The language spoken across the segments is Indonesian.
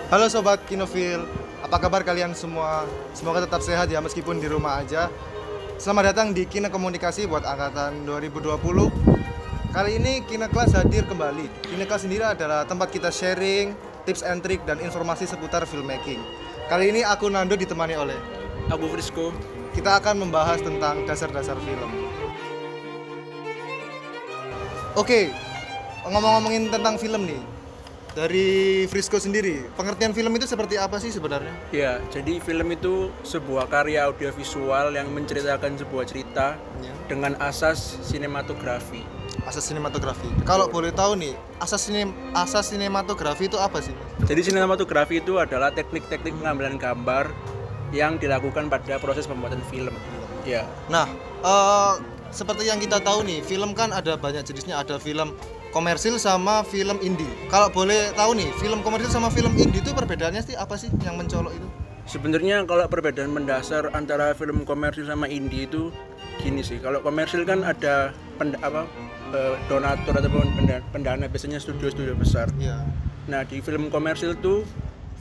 Halo Sobat Kinofil, apa kabar kalian semua? Semoga tetap sehat ya meskipun di rumah aja. Selamat datang di Kine Komunikasi buat angkatan 2020. Kali ini Kine Kelas hadir kembali. Kine Kelas sendiri adalah tempat kita sharing, tips and trick dan informasi seputar filmmaking. Kali ini aku Nando ditemani oleh Aku Frisco. kita akan membahas tentang dasar-dasar film. Oke, ngomong-ngomongin tentang film nih. Dari Frisco sendiri, pengertian film itu seperti apa sih sebenarnya? Ya, jadi film itu sebuah karya audiovisual yang menceritakan sebuah cerita Ya. dengan asas sinematografi. Asas sinematografi. Kalau boleh tahu nih, asas sinematografi itu apa sih? Jadi sinematografi itu adalah teknik-teknik pengambilan gambar yang dilakukan pada proses pembuatan film. Ya, Nah, seperti yang kita tahu nih, film kan ada banyak jenisnya. Ada film komersil sama film indie. Kalau boleh tahu nih, film komersil sama film indie itu perbedaannya sih apa sih yang mencolok itu? sebenarnya kalau perbedaan mendasar antara film komersil sama indie itu gini sih. Kalau komersil kan ada donatur ataupun pendana, biasanya studio-studio besar. Iya. Nah, di film komersil tuh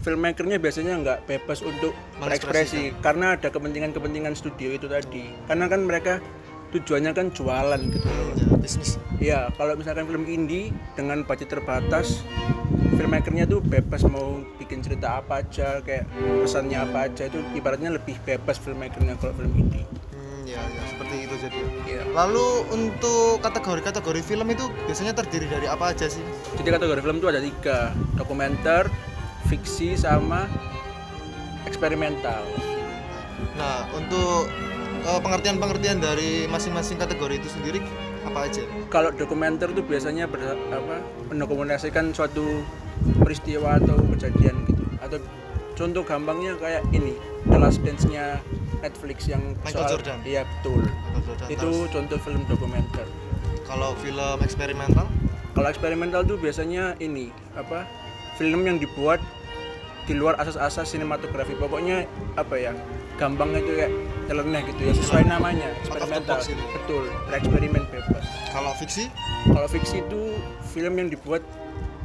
filmmakernya biasanya nggak bebas untuk berekspresi karena ada kepentingan-kepentingan studio itu tadi. Karena kan mereka tujuannya kan jualan gitu. Ya, bisnis. Ya, kalau misalkan film indie dengan budget terbatas, filmmakernya tuh bebas mau bikin cerita apa aja, kayak pesannya apa aja, itu ibaratnya lebih bebas filmmakernya kalau film indie. Ya, seperti itu jadi. Ya. Lalu untuk kategori-kategori film itu biasanya terdiri dari apa aja sih? Jadi kategori film itu ada 3, dokumenter, fiksi, sama eksperimental. Nah, untuk pengertian-pengertian dari masing-masing kategori itu sendiri apa aja? Kalau dokumenter tuh biasanya mendokumentasikan suatu peristiwa atau kejadian gitu. Atau contoh gampangnya kayak ini, The Last Dance-nya Netflix yang Michael Jordan. Iya, betul. Michael Jordan. Itu contoh film dokumenter. Kalau film eksperimental? Kalau eksperimental tuh biasanya ini film yang dibuat di luar asas-asas sinematografi. Pokoknya gampangnya itu kayak nyeleneh gitu ya, sesuai namanya, eksperimental. box itu. Betul, bereksperimen bebas. Kalau fiksi? Kalau fiksi itu film yang dibuat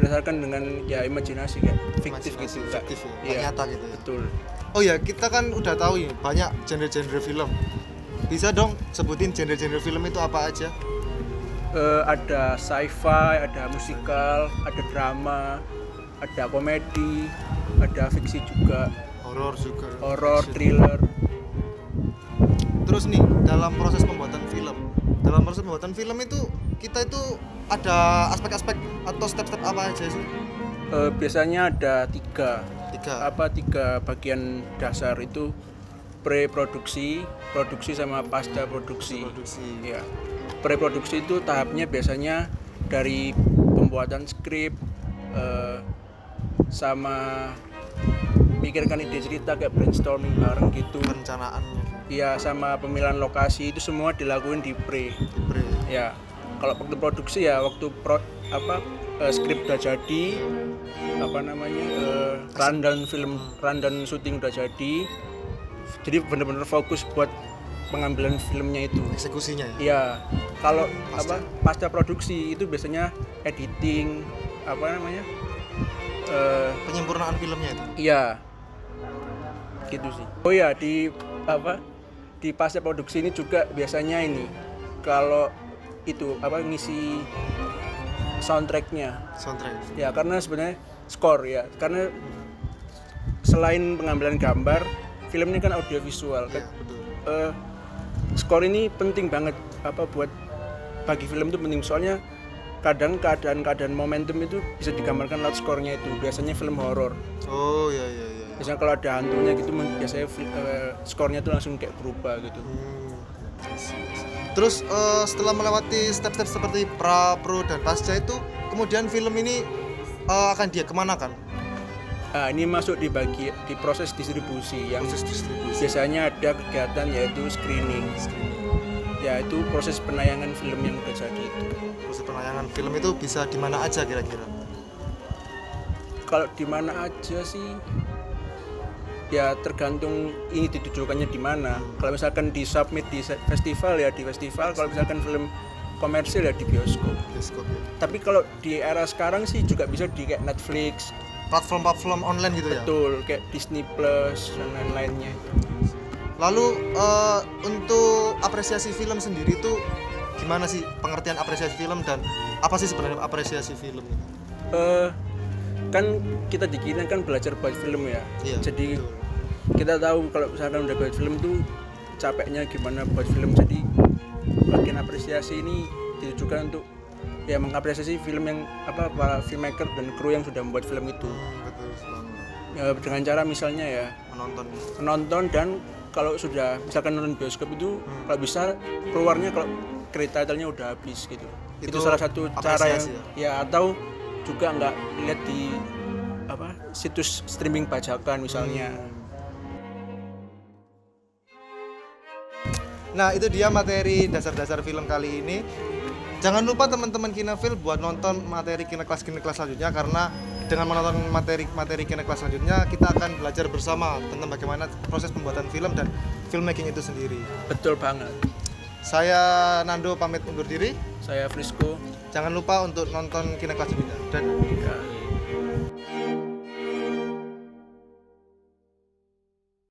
berdasarkan dengan ya imajinasi kayak fiktif Imajinasi, gitu. fiktif ya, nggak Iya, nyata gitu ya. betul. Oh ya, kita kan udah tahu ya banyak genre-genre film. Bisa dong sebutin genre-genre film itu apa aja? Ada sci-fi, ada musikal, ada drama, ada komedi, ada fiksi juga, Horor juga. horor, action. thriller. Terus nih, dalam proses pembuatan film itu kita itu ada aspek-aspek atau step-step apa aja sih? Biasanya ada 3 Tiga. bagian dasar itu: pre-produksi, produksi, sama pasca produksi. Ya. Pre-produksi itu tahapnya biasanya dari pembuatan skrip, sama mikirkan ide cerita kayak brainstorming bareng gitu. Perencanaannya. Iya, sama pemilihan lokasi itu semua dilakuin di pre. Ya. Kalau waktu produksi ya waktu skrip udah jadi, rundown syuting udah jadi. Jadi benar-benar fokus buat pengambilan filmnya itu. Eksekusinya ya. Iya, kalau pasca produksi itu biasanya editing, Penyempurnaan filmnya itu. iya, gitu sih. Oh ya, di pasca produksi ini juga biasanya ini, kalau itu ngisi soundtracknya. Soundtrack. Ya, karena sebenarnya skor ya, karena selain pengambilan gambar, film ini kan audiovisual. Iya, betul. Skor ini penting banget buat bagi film itu penting, soalnya kadang keadaan momentum itu bisa digambarkan lewat skornya itu. Biasanya film horor. Oh iya. Biasanya kalau ada hantunya gitu biasanya skornya itu langsung kayak berubah gitu. Terus setelah melewati step-step seperti pra, pro, dan pasca itu, kemudian film ini akan dia kemanakan? Nah, ini masuk di proses distribusi yang Proses distribusi. biasanya ada kegiatan yaitu screening. Ya, itu proses penayangan film yang udah jadi itu. Proses penayangan film itu bisa di mana aja kira-kira? Kalau di mana aja sih? Ya tergantung ini ditujukannya di mana. Kalau misalkan di submit di festival ya di festival. Kalau misalkan film komersil ya di bioskop. Bioskop ya. Tapi kalau di era sekarang sih juga bisa di kayak Netflix, platform-platform online gitu ya. Betul, kayak Disney Plus dan lain-lainnya. Lalu untuk apresiasi film sendiri tuh gimana sih pengertian apresiasi film dan apa sih sebenarnya apresiasi film? Kan kita di Kina kan belajar buat film ya. Iya, Jadi betul. kita tahu kalau misalkan udah buat film tuh capeknya gimana buat film. Jadi bagian apresiasi ini ditujukan untuk ya mengapresiasi film yang para filmmaker dan kru yang sudah membuat film itu. Betul banget. Ya, dengan cara misalnya ya menonton dan kalau sudah misalkan nonton bioskop itu kalau bisa keluarnya kalau credit title-nya udah habis gitu. Itu salah satu cara yang ya atau juga nggak lihat di situs streaming bajakan misalnya. Nah, itu dia materi dasar-dasar film kali ini. Jangan lupa teman-teman Kinefil buat nonton materi Kineklas selanjutnya, karena dengan menonton materi Kineklas selanjutnya kita akan belajar bersama tentang bagaimana proses pembuatan film dan filmmaking itu sendiri. Betul banget. Saya Nando pamit undur diri. Saya Frisco. Jangan lupa untuk nonton Kineklas selanjutnya. Dan Ya.